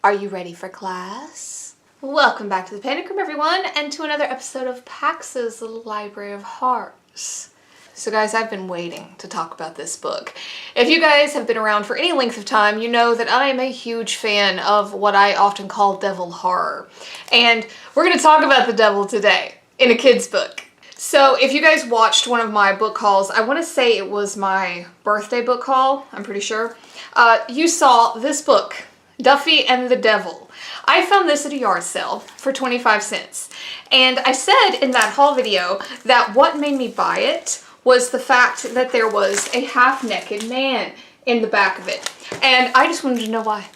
Are you ready for class? Welcome back to the Panic Room, everyone, and to another episode of Pax's Library of Hearts. So guys, I've been waiting to talk about this book. If you guys have been around for any length of time, you know that I am a huge fan of what I often call devil horror. And we're going to talk about the devil today in a kid's book. So if you guys watched one of my book hauls, I want to say it was my birthday book haul, I'm pretty sure, you saw this book, Duffy and the Devil. I found this at a yard sale for 25 cents. And I said in that haul video that what made me buy it was the fact that there was a half-naked man in the back of it. And I just wanted to know why.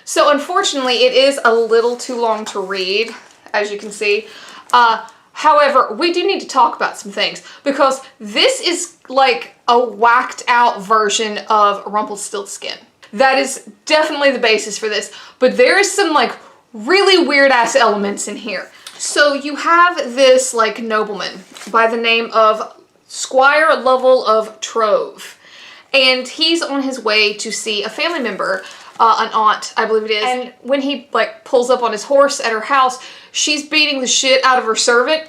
So unfortunately, it is a little too long to read, as you can see. However, we do need to talk about some things because this is like a whacked out version of Rumpelstiltskin. That is definitely the basis for this, but there is some like really weird ass elements in here. So you have this like nobleman by the name of Squire Lovell of Trove, and he's on his way to see a family member, an aunt, I believe it is. And when he like pulls up on his horse at her house, she's beating the shit out of her servant,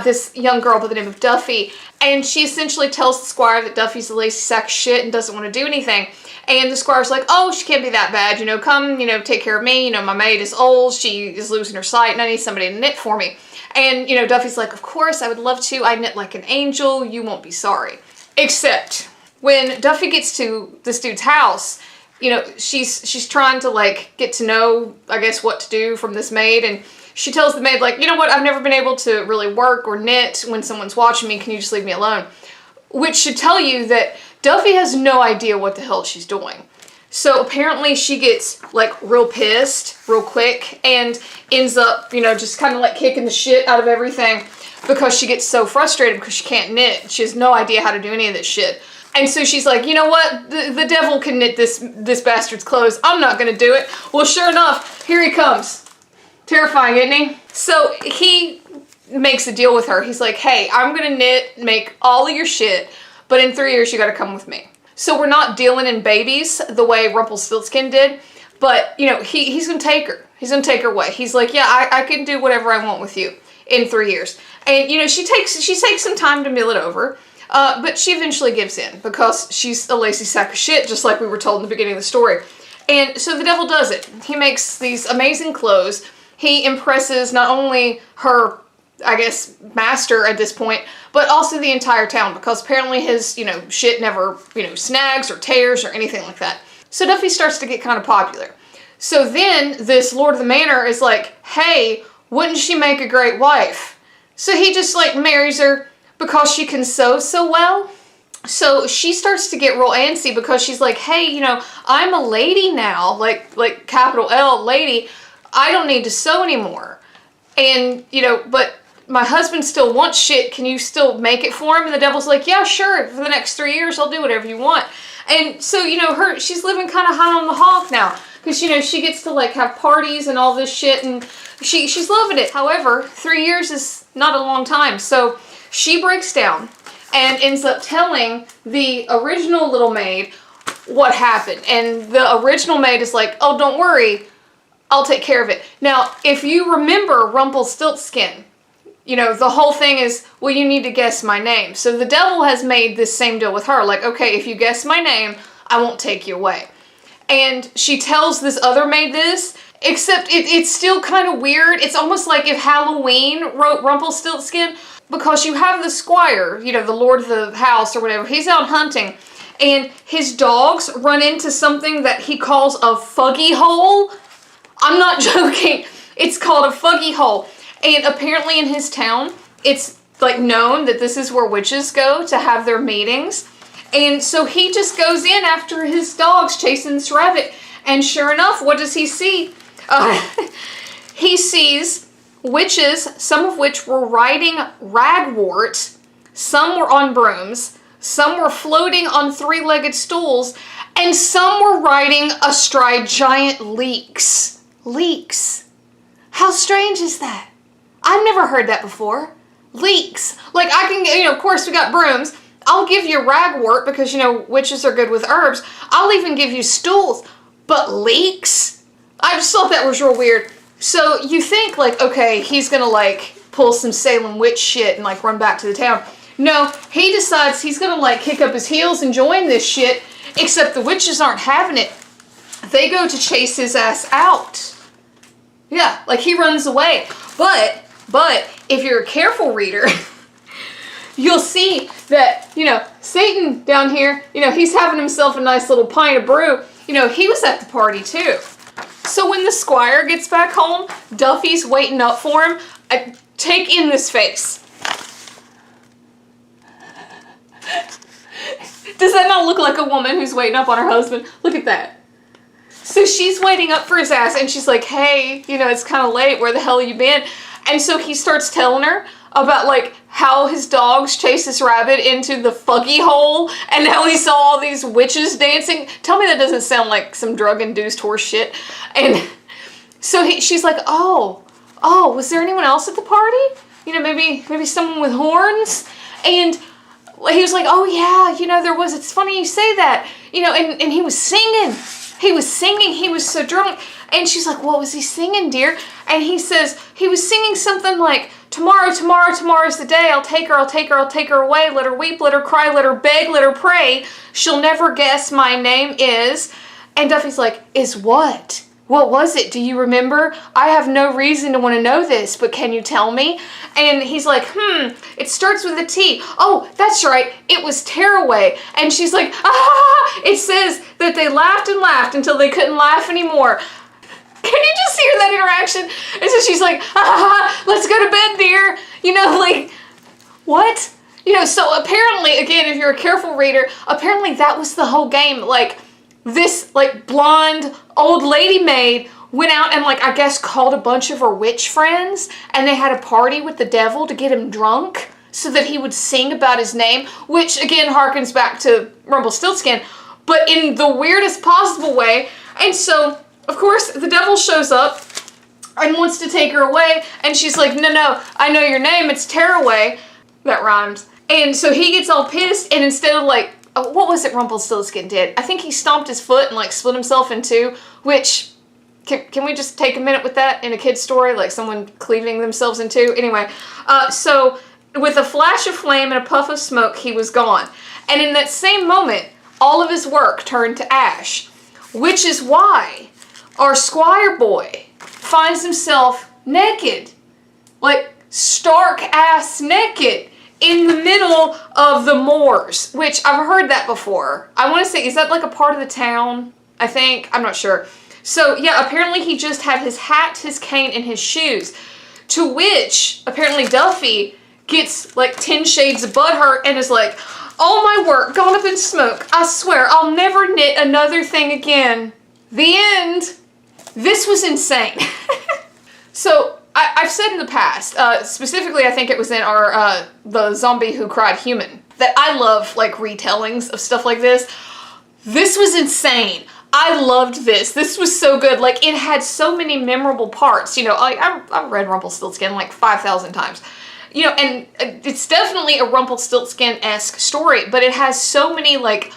this young girl by the name of Duffy, and she essentially tells the squire that Duffy's a lazy sack of shit and doesn't want to do anything. And the squire's like, oh, she can't be that bad, you know, come, you know, take care of me, you know, my maid is old, she is losing her sight, and I need somebody to knit for me. And, you know, Duffy's like, of course, I would love to, I knit like an angel, you won't be sorry. Except, when Duffy gets to this dude's house, you know, she's trying to, like, get to know, I guess, what to do from this maid, and she tells the maid, like, you know what, I've never been able to really work or knit when someone's watching me, can you just leave me alone? Which should tell you that Duffy has no idea what the hell she's doing. So apparently she gets like real pissed real quick and ends up, you know, just kind of like kicking the shit out of everything because she gets so frustrated because she can't knit. She has no idea how to do any of this shit. And so she's like, you know what? The devil can knit this bastard's clothes. I'm not gonna do it. Well, sure enough, here he comes. Terrifying, isn't he? So he makes a deal with her. He's like, hey, I'm gonna make all of your shit, but in 3 years you gotta come with me. So we're not dealing in babies the way Rumpelstiltskin did, but you know, he's gonna take her. He's gonna take her away. He's like, yeah, I can do whatever I want with you in 3 years. And you know, she takes some time to mull it over, but she eventually gives in because she's a lazy sack of shit, just like we were told in the beginning of the story. And so the devil does it. He makes these amazing clothes. He impresses not only her, I guess, master at this point, but also the entire town, because apparently his, you know, shit never, you know, snags or tears or anything like that. So Duffy starts to get kind of popular. So then this Lord of the Manor is like, hey, wouldn't she make a great wife? So he just like marries her because she can sew so well. So she starts to get real antsy because she's like, hey, you know, I'm a lady now, like capital L, lady. I don't need to sew anymore. And, you know, but my husband still wants shit. Can you still make it for him? And the devil's like, yeah, sure. For the next 3 years, I'll do whatever you want. And so, you know, she's living kind of high on the hog now. Because, you know, she gets to, like, have parties and all this shit. And she's loving it. However, 3 years is not a long time. So she breaks down and ends up telling the original little maid what happened. And the original maid is like, oh, don't worry. I'll take care of it. Now, if you remember Rumpelstiltskin, you know, the whole thing is, well, you need to guess my name. So the devil has made this same deal with her. Like, okay, if you guess my name, I won't take you away. And she tells this other maid this, except it's still kind of weird. It's almost like if Halloween wrote Rumpelstiltskin, because you have the squire, you know, the lord of the house or whatever, he's out hunting, and his dogs run into something that he calls a fuggy hole. I'm not joking. It's called a fuggy hole. And apparently in his town, it's like known that this is where witches go to have their meetings. And so he just goes in after his dogs chasing this rabbit. And sure enough, what does he see? He sees witches, some of which were riding ragwort, some were on brooms, some were floating on three-legged stools, and some were riding astride giant leeks. Leeks. How strange is that? I've never heard that before. Leeks. Like, I can, you know, of course we got brooms. I'll give you ragwort because, you know, witches are good with herbs. I'll even give you stools. But leeks? I just thought that was real weird. So you think, like, okay, he's gonna, like, pull some Salem witch shit and, like, run back to the town. No, he decides he's gonna, like, kick up his heels and join this shit, except the witches aren't having it. They go to chase his ass out. Yeah, like, he runs away. But, if you're a careful reader, you'll see that, you know, Satan down here, you know, he's having himself a nice little pint of brew. You know, he was at the party, too. So when the squire gets back home, Duffy's waiting up for him. Take in this face. Does that not look like a woman who's waiting up on her husband? Look at that. So she's waiting up for his ass, and she's like, hey, you know, it's kind of late. Where the hell you been? And so he starts telling her about, like, how his dogs chased this rabbit into the fuggy hole, and how he saw all these witches dancing. Tell me that doesn't sound like some drug-induced horse shit. And so she's like, oh, was there anyone else at the party? You know, maybe someone with horns? And he was like, oh yeah, you know, there was. It's funny you say that. You know, and he was singing. He was singing. He was so drunk. And she's like, what was he singing, dear? And he says, he was singing something like, tomorrow's the day. I'll take her away. Let her weep, let her cry, let her beg, let her pray. She'll never guess my name is. And Duffy's like, is what? What was it? Do you remember? I have no reason to want to know this, but can you tell me? And he's like, it starts with a T. Oh, that's right. It was Tearaway. And she's like, it says that they laughed and laughed until they couldn't laugh anymore. Can you just hear that interaction? And so she's like, let's go to bed, dear. You know, like, what? You know, so apparently, again, if you're a careful reader, apparently that was the whole game. Like, this, like, blonde old lady maid went out and, like, I guess called a bunch of her witch friends, and they had a party with the devil to get him drunk so that he would sing about his name, which, again, harkens back to Rumpelstiltskin, but in the weirdest possible way. And so, of course, the devil shows up and wants to take her away, and she's like, no, I know your name, it's Tearaway. That rhymes. And so he gets all pissed, and instead of, like, what was it Rumpelstiltskin did? I think he stomped his foot and, like, split himself in two, which, can we just take a minute with that in a kid's story? Like, someone cleaving themselves in two? Anyway, so with a flash of flame and a puff of smoke, he was gone. And in that same moment, all of his work turned to ash, which is why our squire boy finds himself naked, like stark-ass naked, in the middle of the moors, which I've heard that before. I want to say, is that like a part of the town? I think. I'm not sure. So, yeah, apparently he just had his hat, his cane, and his shoes, to which, apparently, Duffy gets, like, 10 shades of butthurt and is like, all my work gone up in smoke. I swear, I'll never knit another thing again. The end. This was insane. So, I've said in the past, specifically I think it was in our, the Zombie Who Cried Human, that I love, like, retellings of stuff like this. This was insane. I loved this. This was so good. Like, it had so many memorable parts. You know, I've read Rumpelstiltskin like 5,000 times. You know, and it's definitely a Rumpelstiltskin-esque story, but it has so many, like,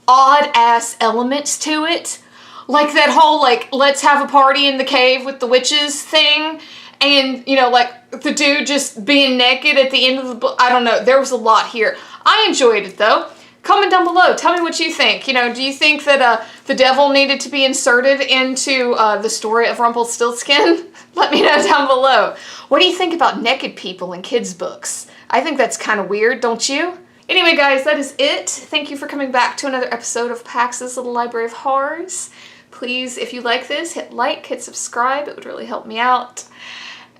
odd-ass elements to it. Like that whole, like, let's have a party in the cave with the witches thing. And, you know, like, the dude just being naked at the end of the book. I don't know. There was a lot here. I enjoyed it, though. Comment down below. Tell me what you think. You know, do you think that the devil needed to be inserted into the story of Rumpelstiltskin? Let me know down below. What do you think about naked people in kids' books? I think that's kind of weird, don't you? Anyway, guys, that is it. Thank you for coming back to another episode of Pax's Little Library of Horrors. Please, if you like this, hit like, hit subscribe. It would really help me out.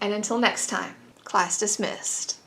And until next time, class dismissed.